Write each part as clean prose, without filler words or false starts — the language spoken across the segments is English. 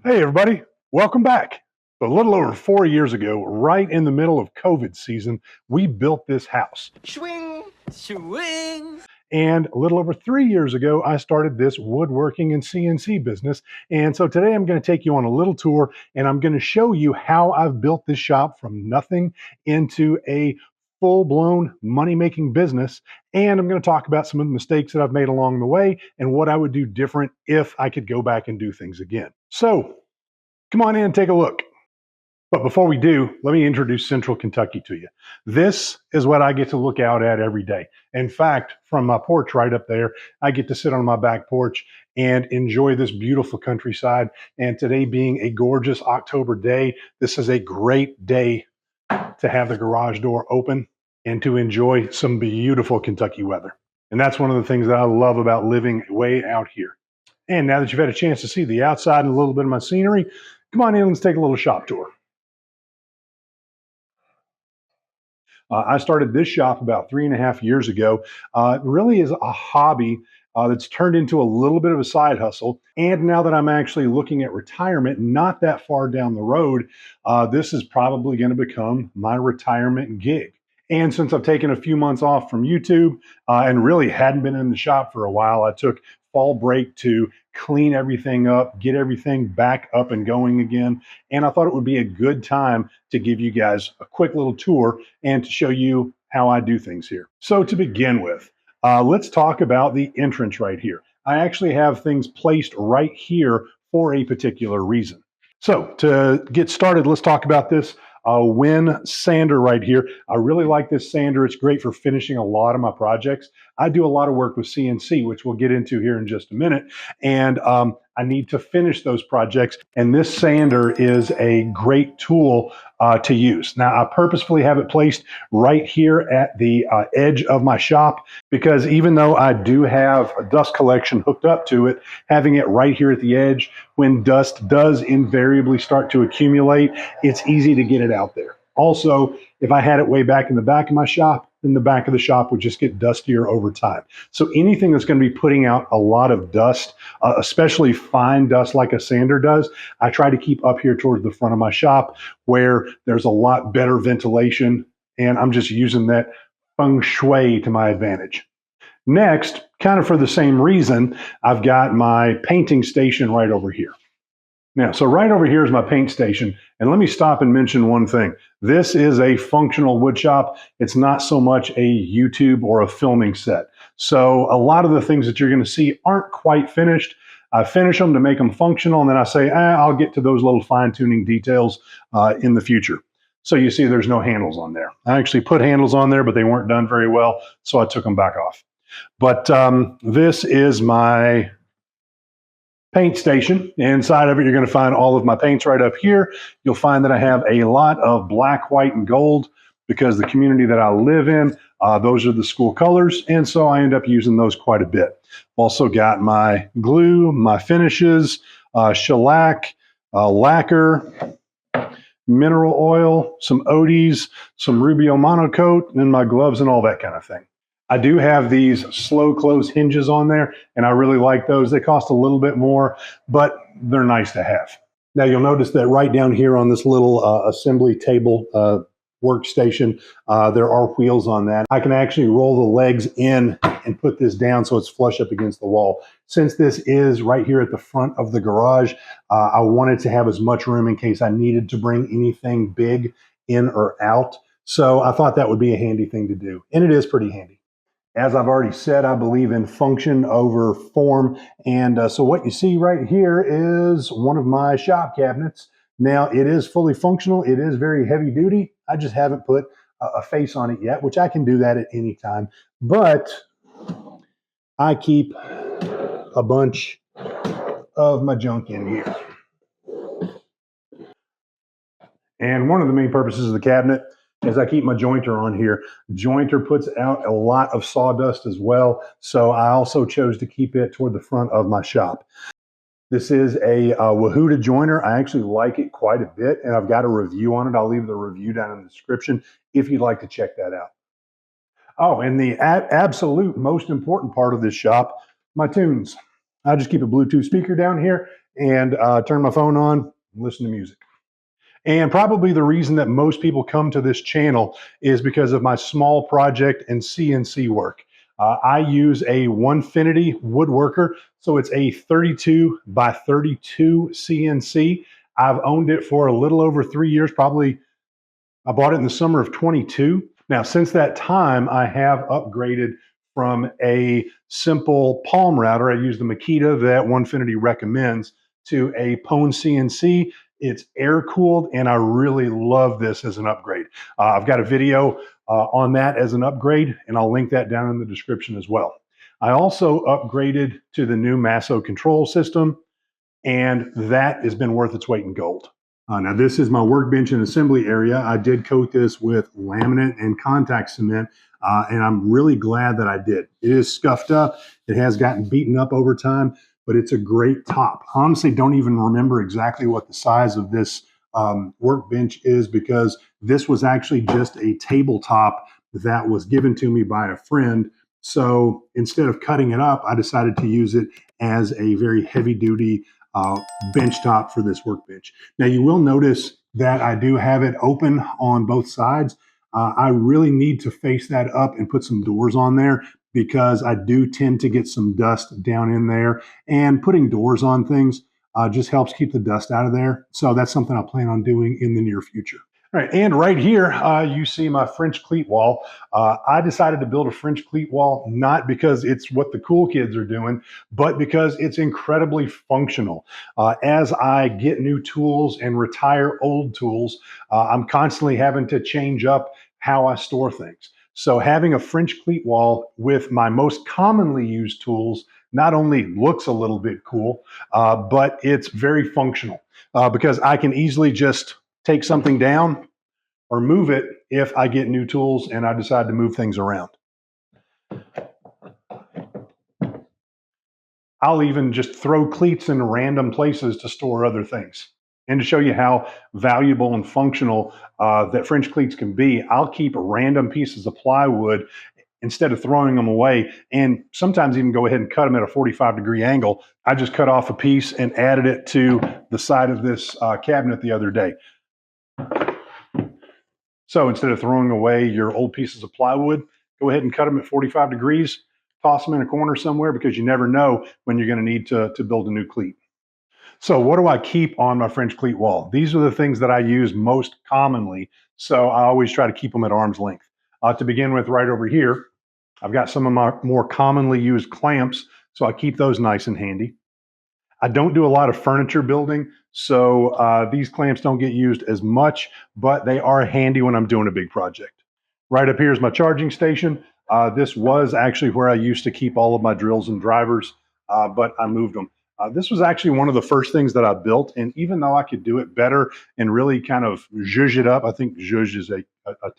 Hey, everybody, welcome back. A little over 4 years ago, right in the middle of COVID season, we built this house. Swing, swing. And a little over 3 years ago, I started this woodworking and CNC business. And so today I'm going to take you on a little tour and I'm going to show you how I've built this shop from nothing into a full-blown money-making business. And I'm going to talk about some of the mistakes that I've made along the way and what I would do different if I could go back and do things again. So come on in and take a look. But before we do, let me introduce Central Kentucky to you. This is what I get to look out at every day. In fact, from my porch right up there, I get to sit on my back porch and enjoy this beautiful countryside. And today being a gorgeous October day, this is a great day to have the garage door open and to enjoy some beautiful Kentucky weather. And that's one of the things that I love about living way out here. And now that you've had a chance to see the outside and a little bit of my scenery, come on in, let's take a little shop tour. I started this shop about 3.5 years ago. It really is a hobby that's turned into a little bit of a side hustle. And now that I'm actually looking at retirement, not that far down the road, this is probably going to become my retirement gig. And since I've taken a few months off from YouTube and really hadn't been in the shop for a while, I took fall break to clean everything up, get everything back up and going again. And I thought it would be a good time to give you guys a quick little tour and to show you how I do things here. So to begin with, let's talk about the entrance right here. I actually have things placed right here for a particular reason. So to get started, let's talk about this Win sander right here. I really like this sander. It's great for finishing a lot of my projects. I do a lot of work with CNC, which we'll get into here in just a minute. And I need to finish those projects. And this sander is a great tool to use. Now, I purposefully have it placed right here at the edge of my shop because even though I do have a dust collection hooked up to it, having it right here at the edge, when dust does invariably start to accumulate, it's easy to get it out there. Also, if I had it way back in the back of my shop, then the back of the shop would just get dustier over time. So anything that's going to be putting out a lot of dust, especially fine dust like a sander does, I try to keep up here towards the front of my shop where there's a lot better ventilation, and I'm just using that feng shui to my advantage. Next, kind of for the same reason, I've got my painting station right over here. Now, so right over here is my paint station. And let me stop and mention one thing. This is a functional wood shop. It's not so much a YouTube or a filming set. So a lot of the things that you're going to see aren't quite finished. I finish them to make them functional, and then I say, I'll get to those little fine-tuning details in the future. So you see there's no handles on there. I actually put handles on there, but they weren't done very well, so I took them back off. But this is my paint station. Inside of it, you're going to find all of my paints right up here. You'll find that I have a lot of black, white, and gold because the community that I live in, those are the school colors. And so I end up using those quite a bit. Also got my glue, my finishes, shellac, lacquer, mineral oil, some Odie's, some Rubio monocoat, and my gloves and all that kind of thing. I do have these slow close hinges on there, and I really like those. They cost a little bit more, but they're nice to have. Now you'll notice that right down here on this little assembly table workstation, there are wheels on that. I can actually roll the legs in and put this down so it's flush up against the wall. Since this is right here at the front of the garage, I wanted to have as much room in case I needed to bring anything big in or out. So I thought that would be a handy thing to do, and it is pretty handy. As I've already said, I believe in function over form. And so what you see right here is one of my shop cabinets. Now, it is fully functional. It is very heavy duty. I just haven't put a face on it yet, which I can do that at any time. But I keep a bunch of my junk in here. And one of the main purposes of the cabinet is I keep my jointer on here. Jointer puts out a lot of sawdust as well, so I also chose to keep it toward the front of my shop. This is a Wahuda jointer. I actually like it quite a bit, and I've got a review on it. I'll leave the review down in the description if you'd like to check that out. Oh, and the absolute most important part of this shop, my tunes. I just keep a Bluetooth speaker down here, and turn my phone on and listen to music. And probably the reason that most people come to this channel is because of my small project and CNC work. I use a Onefinity woodworker, so it's a 32 by 32 CNC. I've owned it for a little over 3 years, probably. I bought it in the summer of 22. Now, since that time, I have upgraded from a simple palm router. I use the Makita that Onefinity recommends to a Pone CNC. It's air cooled, and I really love this as an upgrade. I've got a video on that as an upgrade, and I'll link that down in the description as well. I also upgraded to the new Masso control system, and that has been worth its weight in gold. Now, this is my workbench and assembly area. I did coat this with laminate and contact cement, and I'm really glad that I did. It is scuffed up. It has gotten beaten up over time, but it's a great top. I honestly don't even remember exactly what the size of this workbench is, because this was actually just a tabletop that was given to me by a friend. So instead of cutting it up, I decided to use it as a very heavy duty bench top for this workbench. Now, you will notice that I do have it open on both sides. I really need to face that up and put some doors on there, because I do tend to get some dust down in there, and putting doors on things just helps keep the dust out of there. So that's something I plan on doing in the near future. All right, and right here, you see my French cleat wall. I decided to build a French cleat wall not because it's what the cool kids are doing, but because it's incredibly functional. As I get new tools and retire old tools, I'm constantly having to change up how I store things. So having a French cleat wall with my most commonly used tools not only looks a little bit cool, but it's very functional, because I can easily just take something down or move it if I get new tools and I decide to move things around. I'll even just throw cleats in random places to store other things. And to show you how valuable and functional that French cleats can be, I'll keep random pieces of plywood instead of throwing them away, and sometimes even go ahead and cut them at a 45-degree angle. I just cut off a piece and added it to the side of this cabinet the other day. So instead of throwing away your old pieces of plywood, go ahead and cut them at 45 degrees, toss them in a corner somewhere, because you never know when you're going to need to build a new cleat. So what do I keep on my French cleat wall? These are the things that I use most commonly, so I always try to keep them at arm's length. To begin with, right over here, I've got some of my more commonly used clamps, so I keep those nice and handy. I don't do a lot of furniture building, so these clamps don't get used as much, but they are handy when I'm doing a big project. Right up here is my charging station. This was actually where I used to keep all of my drills and drivers, but I moved them. This was actually one of the first things that I built, and even though I could do it better and really kind of zhuzh it up — I think zhuzh is a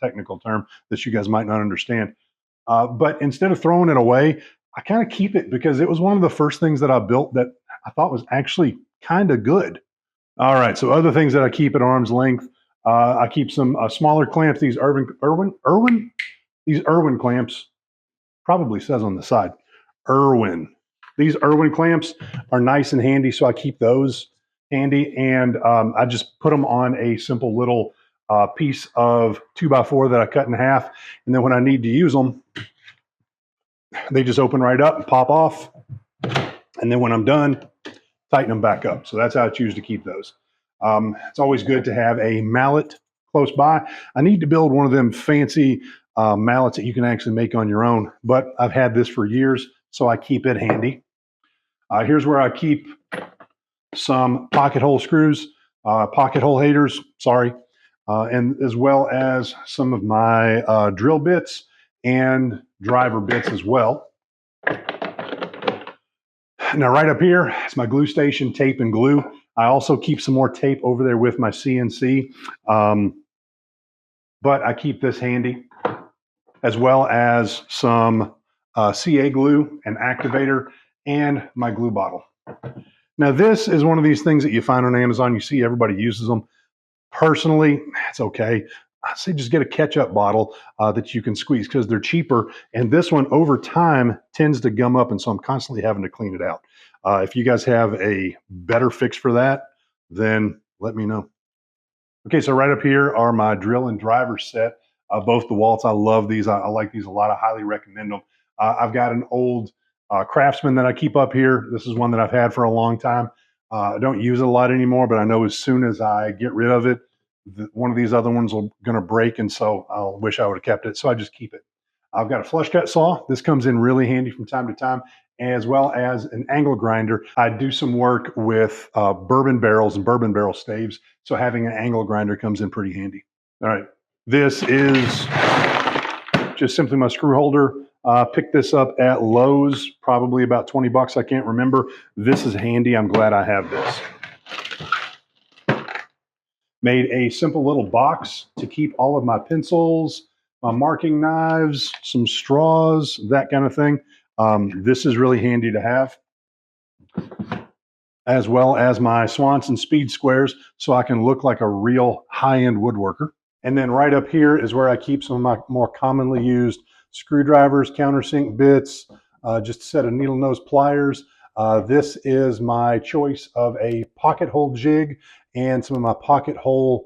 technical term that you guys might not understand — but instead of throwing it away, I kind of keep it because it was one of the first things that I built that I thought was actually kind of good. All right, so other things that I keep at arm's length, I keep some smaller clamps. These Irwin clamps, probably says on the side, Irwin. These Irwin clamps are nice and handy, so I keep those handy, and I just put them on a simple little piece of 2x4 that I cut in half, and then when I need to use them, they just open right up and pop off, and then when I'm done, tighten them back up. So that's how I choose to keep those. It's always good to have a mallet close by. I need to build one of them fancy mallets that you can actually make on your own, but I've had this for years, so I keep it handy. Here's where I keep some pocket hole screws, pocket hole haters, sorry, and as well as some of my drill bits and driver bits as well. Now, right up here is my glue station, tape and glue. I also keep some more tape over there with my CNC, but I keep this handy, as well as some CA glue, an activator, and my glue bottle. Now, this is one of these things that you find on Amazon. You see everybody uses them. Personally, it's okay. I say just get a ketchup bottle that you can squeeze because they're cheaper. And this one over time tends to gum up. And so I'm constantly having to clean it out. If you guys have a better fix for that, then let me know. Okay, so right up here are my drill and driver set. Both the Waltz, I love these. I like these a lot. I highly recommend them. I've got an old Craftsman that I keep up here. This is one that I've had for a long time. I don't use it a lot anymore, but I know as soon as I get rid of it, one of these other ones will going to break, and so I'll wish I would have kept it. So I just keep it. I've got a flush cut saw. This comes in really handy from time to time, as well as an angle grinder. I do some work with bourbon barrels and bourbon barrel staves, so having an angle grinder comes in pretty handy. All right, this is just simply my screw holder. Picked this up at Lowe's, probably about 20 bucks. I can't remember. This is handy. I'm glad I have this. Made a simple little box to keep all of my pencils, my marking knives, some straws, that kind of thing. This is really handy to have, as well as my Swanson speed squares so I can look like a real high-end woodworker. And then right up here is where I keep some of my more commonly used screwdrivers, countersink bits, just a set of needle nose pliers. This is my choice of a pocket hole jig and some of my pocket hole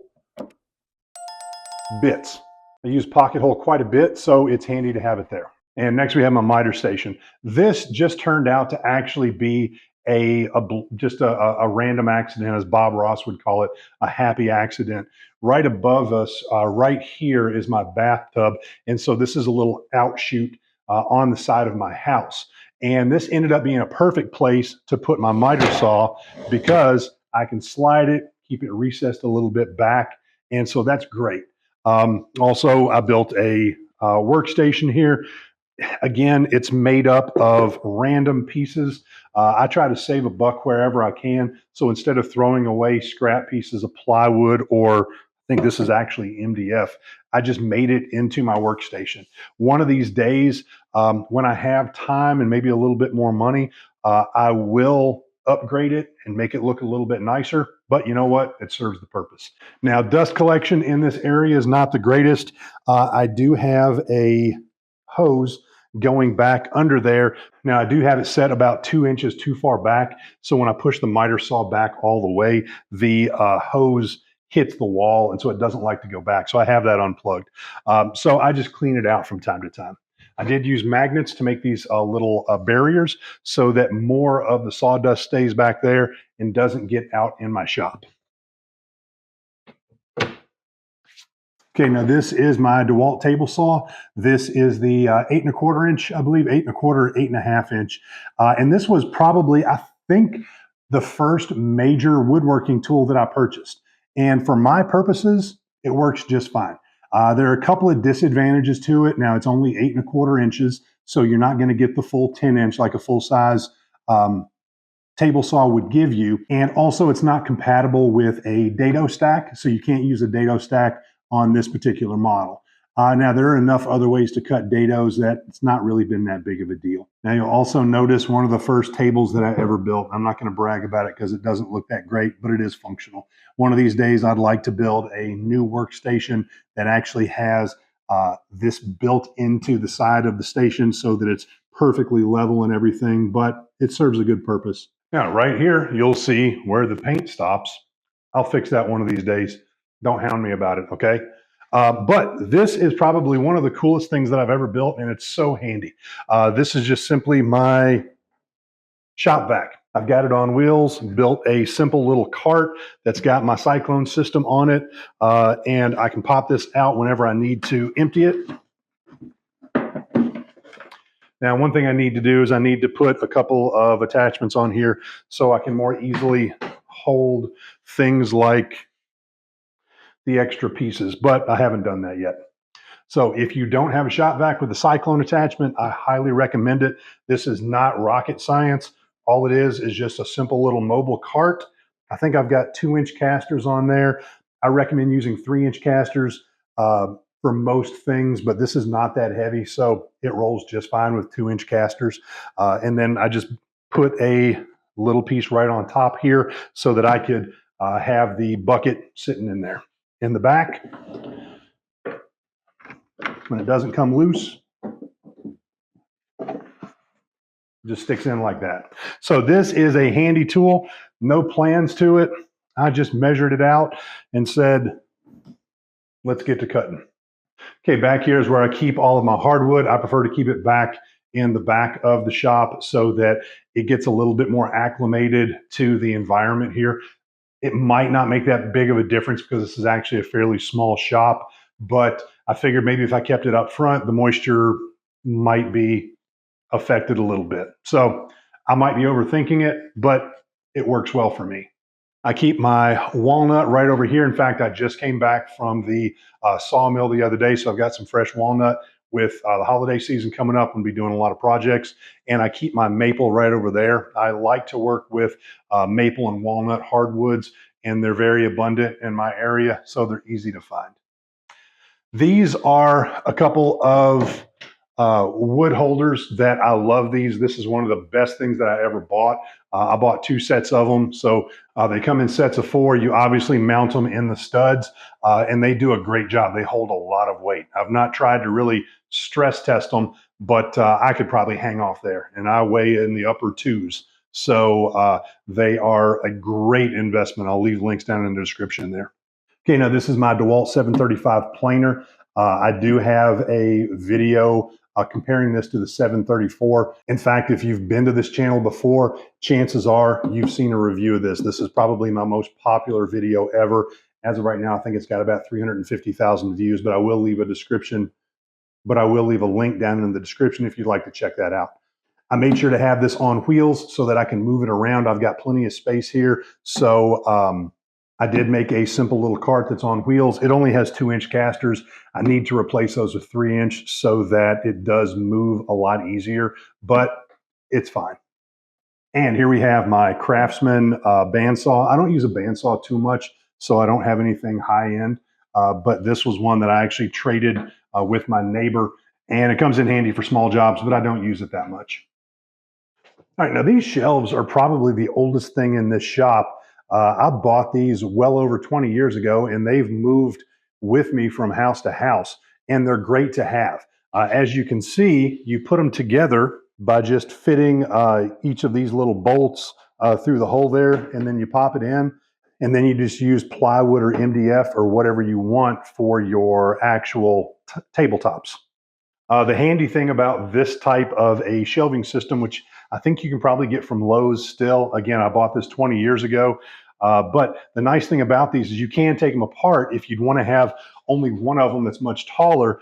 bits. I use pocket hole quite a bit, so it's handy to have it there. And next we have my miter station. This just turned out to actually be just a random accident, as Bob Ross would call it, a happy accident. Right above us, right here is my bathtub. And so this is a little outshoot on the side of my house. And this ended up being a perfect place to put my miter saw because I can slide it, keep it recessed a little bit back. And so that's great. Also, I built a workstation here. Again, it's made up of random pieces. I try to save a buck wherever I can. So instead of throwing away scrap pieces of plywood, or I think this is actually MDF, I just made it into my workstation. One of these days, when I have time and maybe a little bit more money, I will upgrade it and make it look a little bit nicer. But you know what? It serves the purpose. Now, dust collection in this area is not the greatest. I do have a hose going back under there. Now I do have it set about 2 inches too far back. So when I push the miter saw back all the way, the hose hits the wall. And so it doesn't like to go back. So I have that unplugged. So I just clean it out from time to time. I did use magnets to make these little barriers so that more of the sawdust stays back there and doesn't get out in my shop. Okay, now this is my DeWalt table saw. This is the 8¼ inch, I believe, 8¼ 8½ inch. And this was probably, I think, the first major woodworking tool that I purchased. And for my purposes, it works just fine. There are a couple of disadvantages to it. Now it's only 8¼ inches, so you're not going to get the full 10 inch like a full size table saw would give you. And also it's not compatible with a dado stack, so you can't use a dado stack on this particular model. Now, there are enough other ways to cut dados that it's not really been that big of a deal. Now, you'll also notice one of the first tables that I ever built. I'm not going to brag about it because it doesn't look that great, but it is functional. One of these days, I'd like to build a new workstation that actually has this built into the side of the station so that it's perfectly level and everything, but it serves a good purpose. Now, right here, you'll see where the paint stops. I'll fix that one of these days. Don't hound me about it, okay? But this is probably one of the coolest things that I've ever built, and it's so handy. This is just simply my shop vac. I've got it on wheels, built a simple little cart that's got my cyclone system on it, and I can pop this out whenever I need to empty it. Now, one thing I need to do is I need to put a couple of attachments on here so I can more easily hold things like the extra pieces, but I haven't done that yet. So if you don't have a shop vac with a cyclone attachment, I highly recommend it. This is not rocket science. All it is just a simple little mobile cart. I think I've got 2-inch casters on there. I recommend using 3-inch casters for most things, but this is not that heavy, so it rolls just fine with 2-inch casters. And then I just put a little piece right on top here so that I could have the bucket sitting in there. In the back, When it doesn't come loose, it just sticks in like that. So this is a handy tool, no plans to it. I just measured it out and said, let's get to cutting. Okay, back here is where I keep all of my hardwood. I prefer to keep it back in the back of the shop so that it gets a little bit more acclimated to the environment here. It might not make that big of a difference because this is actually a fairly small shop, but I figured maybe if I kept it up front, the moisture might be affected a little bit. So I might be overthinking it, but it works well for me. I keep my walnut right over here. In fact, I just came back from the sawmill the other day, so I've got some fresh walnut. With the holiday season coming up, I'm going to be doing a lot of projects, and I keep my maple right over there. I like to work with maple and walnut hardwoods, and they're very abundant in my area, so they're easy to find. These are a couple of wood holders that I love these. This is one of the best things that I ever bought. I bought 2 sets of them. So they come in sets of 4. You obviously mount them in the studs and they do a great job. They hold a lot of weight. I've not tried to really stress test them, but I could probably hang off there, and I weigh in the upper 2s. So they are a great investment. I'll leave links down in the description there. Okay, now this is my DeWalt 735 planer. I do have a video comparing this to the 734. In fact, if you've been to this channel before, chances are you've seen a review of this. This is probably my most popular video ever. As of right now, I think it's got about 350,000 views, but I will leave a description, but I will leave a link down in the description if you'd like to check that out. I made sure to have this on wheels so that I can move it around. I've got plenty of space here. So I did make a simple little cart that's on wheels. It only has 2-inch casters. I need to replace those with 3-inch so that it does move a lot easier, but it's fine. And here we have my Craftsman bandsaw. I don't use a bandsaw too much, so I don't have anything high end, but this was one that I actually traded with my neighbor, and it comes in handy for small jobs, but I don't use it that much. All right, now these shelves are probably the oldest thing in this shop. I bought these well over 20 years ago, and they've moved with me from house to house, and they're great to have. As you can see, you put them together by just fitting each of these little bolts through the hole there, and then you pop it in, and then you just use plywood or MDF or whatever you want for your actual tabletops. The handy thing about this type of a shelving system, which I think you can probably get from Lowe's still, again, I bought this 20 years ago, but the nice thing about these is you can take them apart. If you'd want to have only one of them that's much taller,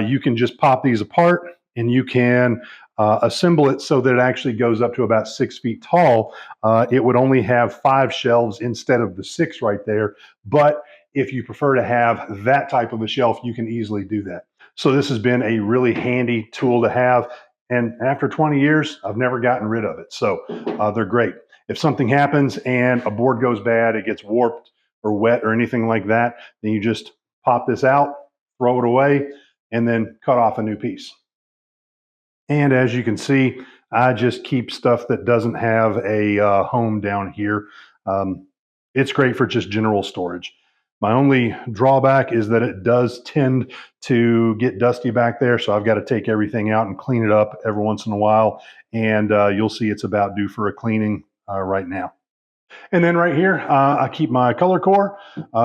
you can just pop these apart and you can assemble it so that it actually goes up to about 6 feet tall. It would only have 5 shelves instead of the 6 right there, but if you prefer to have that type of a shelf, you can easily do that. So this has been a really handy tool to have. And after 20 years, I've never gotten rid of it. So they're great. If something happens and a board goes bad, it gets warped or wet or anything like that, then you just pop this out, throw it away, and then cut off a new piece. And as you can see, I just keep stuff that doesn't have a home down here. It's great for just general storage. My only drawback is that it does tend to get dusty back there, so I've got to take everything out and clean it up every once in a while, and you'll see it's about due for a cleaning right now. And then right here, I keep my color core.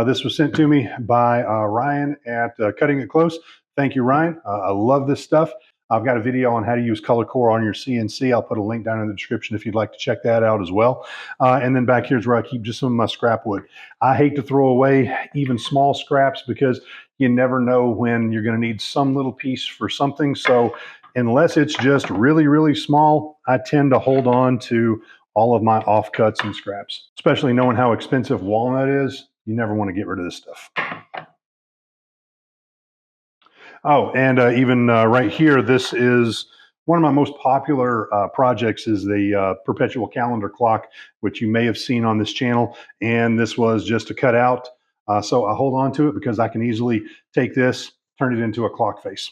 This was sent to me by Ryan at Cutting It Close. Thank you, Ryan. I love this stuff. I've got a video on how to use color core on your CNC. I'll put a link down in the description if you'd like to check that out as well. And then back here's where I keep just some of my scrap wood. I hate to throw away even small scraps because you never know when you're going to need some little piece for something. So unless it's just really, really small, I tend to hold on to all of my offcuts and scraps. Especially knowing how expensive walnut is, you never want to get rid of this stuff. Oh, and even right here, this is one of my most popular projects is the perpetual calendar clock, which you may have seen on this channel. And this was just a cutout. So I hold on to it because I can easily take this, turn it into a clock face.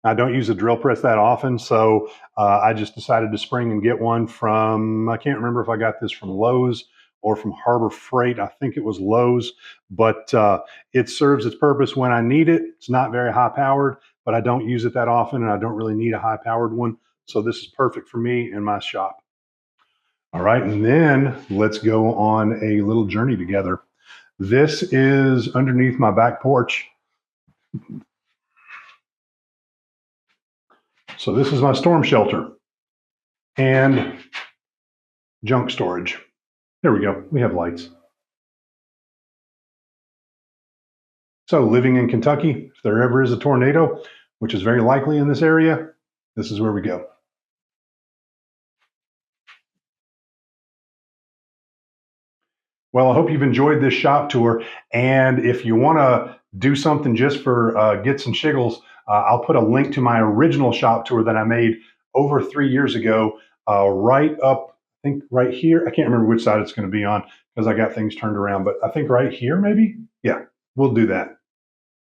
I don't use a drill press that often, so I just decided to spring and get one from, I can't remember if I got this from Lowe's or from Harbor Freight. I think it was Lowe's, but it serves its purpose when I need it. It's not very high powered, but I don't use it that often, and I don't really need a high powered one. So this is perfect for me in my shop. All right, and then let's go on a little journey together. This is underneath my back porch. So this is my storm shelter and junk storage. There we go. We have lights. So living in Kentucky, if there ever is a tornado, which is very likely in this area, this is where we go. Well, I hope you've enjoyed this shop tour. And if you want to do something just for get some shiggles, I'll put a link to my original shop tour that I made over 3 years ago, right up, I think right here. I can't remember which side it's going to be on because I got things turned around, but I think right here, maybe. Yeah, we'll do that.